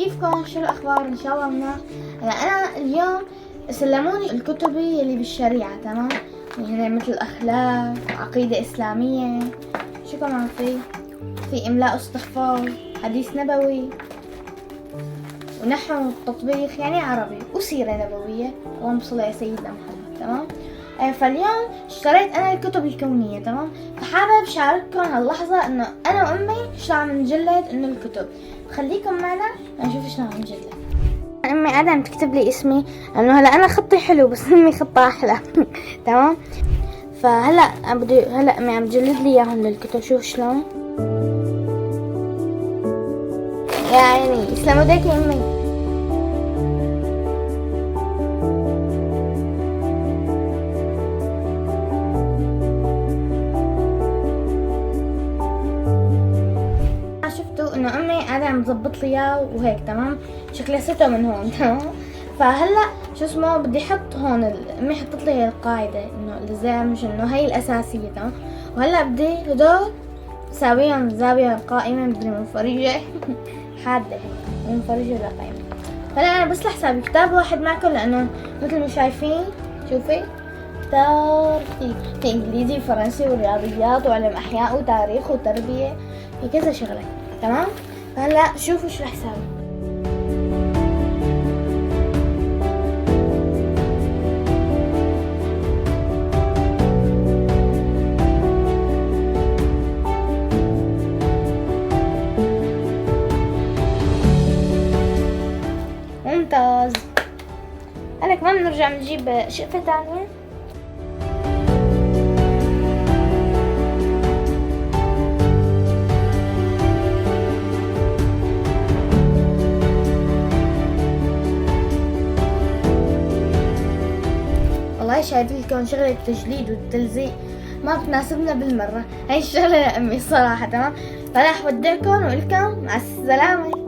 كيفكم؟ شو الأخبار؟ إن شاء الله منيح. أنا اليوم سلموني الكتبي اللي بالشريعة، تمام؟ يعني مثل أخلاق، عقيدة إسلامية، شو كمان في إملاء استغفار، حديث نبوي، ونحو تطبيق يعني عربي، وسيرة نبوية. اللهم صل على سيدنا محمد، تمام؟ فاليوم اشتريت أنا الكتب الكونية، تمام؟ فحابب شارككم هاللحظة إنه أنا وأمي شو عم نجلد إنه الكتب. خليكم معنا نشوف شو عم نجلد. أمي قاعدة عم تكتب لي اسمي، إنه هلا أنا خطي حلو بس أمي خطها أحلى. تمام؟ فهلا هلا أمي عم تجلد لي إياهم للكتب. شوف شلون. يا عيني يسلموا ايديك يا أمي. شفتوا انه امي قاعده عم تظبط لي اياه وهيك، تمام؟ شكلها ستة من هون. تمام. فهلا شو اسمه بدي احط هون امي حطت لي القاعده انه الزاويه، مش انه هي الاساسيه، تمام؟ وهلا بدي هدول ساويهم زاويه قائمه مدري منفرجه. حاده هيك منفرجه ولا قائمه. فلا انا بس لحسابي كتاب واحد معكم، لانه مثل ما شايفين شوفي كتار في انجليزي وفرنسي ورياضيات وعلم احياء وتاريخ وتربيه، في كذا شغله، تمام؟ فهلا شوفوا شو حسابي. ممتاز. هلا كمان بنرجع نجيب شقفة تانية. والله شايفين لكم شغلة التجليد والتلزيق ما بتناسبنا بالمرة، هاي الشغلة لأمي الصراحة، تمام؟ فراح ودعكم وإلكم مع السلامة.